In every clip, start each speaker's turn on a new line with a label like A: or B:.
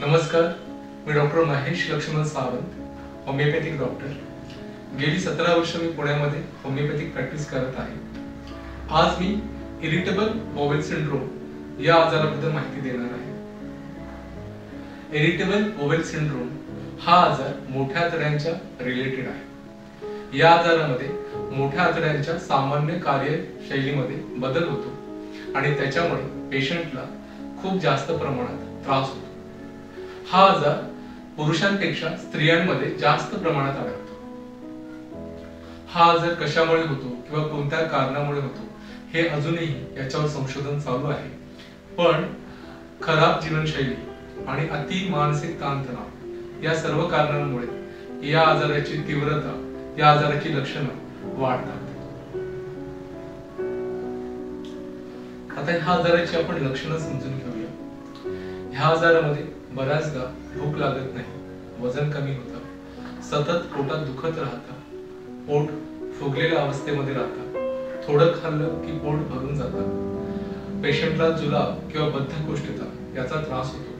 A: नमस्कार, मी doctor Mahesh Laxman Sawant, homeopathic doctor. गेली 17 वर्ष मी पुण्यामध्ये होमिओपॅथिक प्रॅक्टिस करत आहे. आज मी इरिटेबल बॉवेल सिंड्रोम या आजाराबद्दल माहिती देणार आहे. इरिटेबल बॉवेल सिंड्रोम हा आजार मोठ्या आतड्यांच्या रिलेटेड आहे. या आजारामध्ये मोठ्या आतड्यांच्या सामान्य कार्यशैलीमध्ये बदल होतो आणि त्याच्यामुळे पेशंटला खूप जास्त प्रमाणात त्रास होतो. हा आजार पुरुषांपेक्षा स्त्रियांमध्ये जास्त प्रमाणात आढळतो. हा आजार कशामुळे होतो किंवा कोणत्या कारणामुळे होतो हे अजूनही याच्यावर संशोधन चालू आहे. पण खराब जीवनशैली आणि अति मानसिक ताणतणाव या सर्व कारणांमुळे या आजाराची तीव्रता, या आजाराची लक्षणं वाढतात. आता ह्या आजाराची आपण लक्षणं समजून घेऊया. ह्या आजारामध्ये बऱ्याचदा भूक लागत नाही, वजन कमी होतं, सतत पोटात दुखत राहतं, पोट फुगलेल्या अवस्थेमध्ये राहतं, थोडं खाल्लं की पोट भरून जातं, पेशंटला जुलाब किंवा बद्धकोष्ठता याचा त्रास होतो.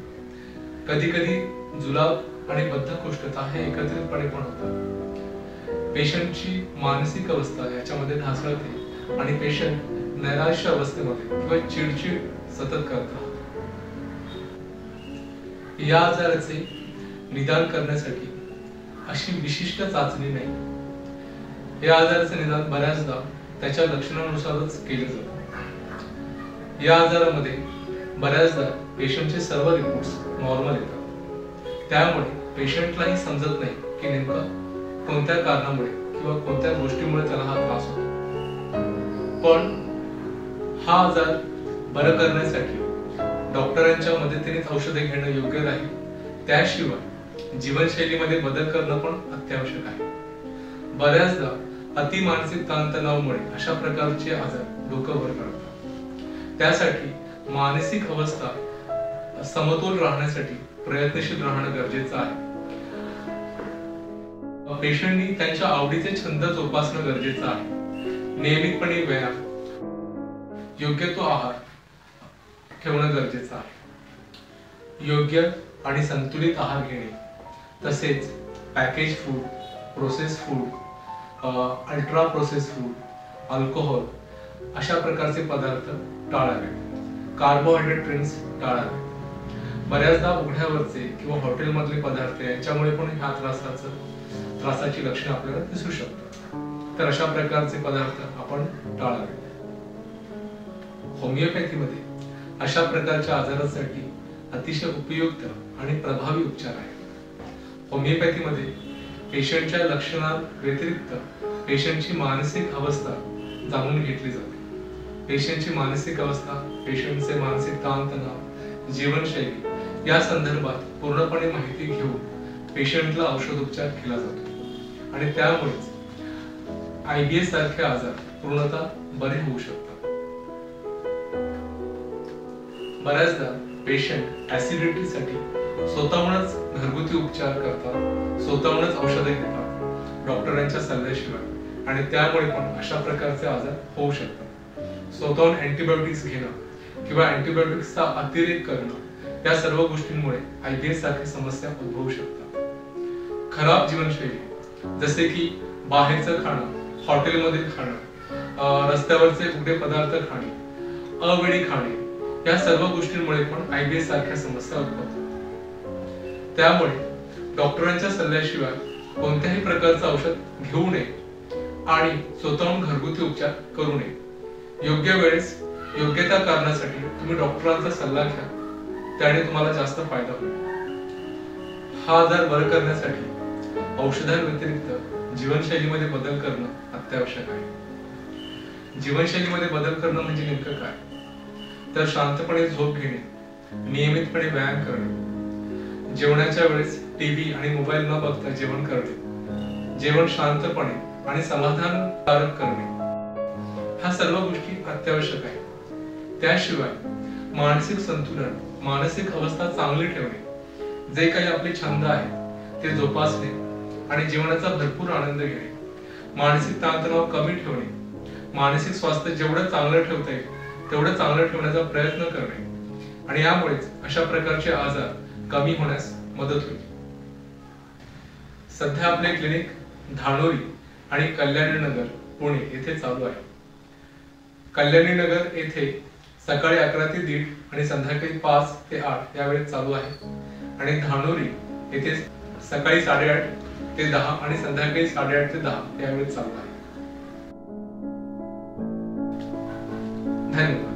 A: कधी कधी जुलाब आणि बद्धकोष्ठता हे एकत्रितपणे पण होतात. पेशंटची मानसिक अवस्था याच्यामध्ये ढासळते आणि पेशंट नैराश्य अवस्थेमध्ये किंवा चिडचिड सतत करत राहतो. या आजाराचे निदान करण्यासाठी अशी विशिष्ट चाचणी नाही. या आजाराचे निदान बऱ्याचदा त्याच्या लक्षणानुसारच केले जाते. या आजारामध्ये बऱ्याचदा पेशंटचे सर्व रिपोर्ट्स नॉर्मल येतात. त्यामुळे पेशंटलाही समजत नाही की नेमकं कोणत्या कारणामुळे किंवा कोणत्या गोष्टीमुळे त्याला हा त्रास होतो. पण हा आजार बरं करण्यासाठी डॉक्टरांच्या मदतीनेच औषधे घेणं योग्य राहील. त्याशिवाय जीवनशैलीमध्ये बदल करणं पण अत्यावश्यक आहे. बऱ्याचदा अति मानसिक ताणतणावामुळे अशा प्रकारचे आजार डोकं वर करतात. त्यासाठी मानसिक अवस्था समतोल राहण्यासाठी प्रयत्नशील राहणं गरजेचं आहे. पेशंटनी त्यांच्या आवडीचे छंद जोपासणं गरजेचं आहे. नियमितपणे व्यायाम, योग्य तो आहार ठेवणं गरजेचं आहे. योग्य आणि संतुलित आहार घेणे, तसेच package food, process food, ultra process food, alcohol अशा प्रकारचे पदार्थ टाळावे. कार्बोहायड्रेट ड्रिंक्स टाळावे. बऱ्याचदा उघड्यावरचे किंवा हॉटेलमधले पदार्थ यांच्यामुळे पण ह्या त्रासाची लक्षणं आपल्याला दिसू शकतात. तर अशा प्रकारचे पदार्थ आपण टाळावे. होमिओपॅथीमध्ये अशा प्रकारच्या आजारासाठी अतिशय उपयुक्त आणि प्रभावी उपचार आहेत. होमिओपॅथीमध्ये पेशंटच्या लक्षणांव्यतिरिक्त पेशंटची मानसिक अवस्था जाणून घेतली जाते. पेशंटची मानसिक अवस्था, पेशंटचे मानसिक ताणतणाव, जीवनशैली या संदर्भात पूर्णपणे माहिती घेऊन पेशंटला औषधोपचार केला जातो आणि त्यामुळेच IBS सारखे आजार पूर्णतः बरे होऊ शकतात. बऱ्याचदा पेशंट ऍसिडिटीसाठी स्वतःहूनच घरगुती उपचार करतात, स्वतःहूनच औषधे घेतात डॉक्टरांच्या सल्ल्याशिवाय, आणि त्यामुळे पण अशा प्रकारचे आजार होऊ शकतात. स्वतःहून अँटीबायोटिक्स घेणं किंवा अँटीबायोटिक्सचा अतिरेक करणं या सर्व गोष्टींमुळे IBS सारखी समस्या उद्भवू शकतात. खराब जीवनशैली जसे की बाहेरचं खाणं, हॉटेलमधील खाणं, रस्त्यावरचे उघडे पदार्थ खाणे, अवेळी खाणे या सर्व गोष्टींमुळे पण IBS सारख्या समस्या उद्भवतात. त्यामुळे डॉक्टरांच्या सल्ल्याशिवाय कोणत्याही प्रकारचं औषध घेऊ नये आणि स्वतःहून घरगुती उपचार करू नये. योग्य वेळेस योग्य त्या कारणासाठी तुम्ही डॉक्टरांचा सल्ला घ्या, त्याने तुम्हाला जास्त फायदा होईल. हा आजार बरं करण्यासाठी औषधांव्यतिरिक्त जीवनशैलीमध्ये बदल करणं अत्यावश्यक आहे. जीवनशैलीमध्ये बदल करणं म्हणजे नेमकं काय? तर शांतपणे झोप घेणे, नियमितपणे व्यायाम करणे, जेवणाच्या वेळेस टीव्ही आणि मोबाईल न बघता जेवण करणे, जेवण शांतपणे आणि समाधानकारक करणे, ह्या सर्व गोष्टी अत्यावश्यक आहेत. त्याशिवाय मानसिक संतुलन, मानसिक अवस्था चांगली ठेवणे, जे काही आपले छंद आहेत ते जोपासणे आणि जीवनाचा भरपूर आनंद घेणे, मानसिक ताणतणाव कमी ठेवणे, मानसिक स्वास्थ्य जेवढं चांगलं ठेवता येईल तेवढं चांगलं ठेवण्याचा प्रयत्न करणे, आणि यामुळेच अशा प्रकारचे आजार कमी होण्यास मदत होईल. सध्या आपले क्लिनिक धानोरी आणि कल्याणी नगर पुणे येथे चालू आहे. कल्याणी नगर येथे सकाळी 11 ते 1:30 आणि संध्याकाळी 5 ते 8 या वेळेत चालू आहे आणि धानोरी येथे सकाळी 8:30 ते 10 आणि संध्याकाळी 8:30 ते 10 या वेळेत चालू आहे. धन्यवाद.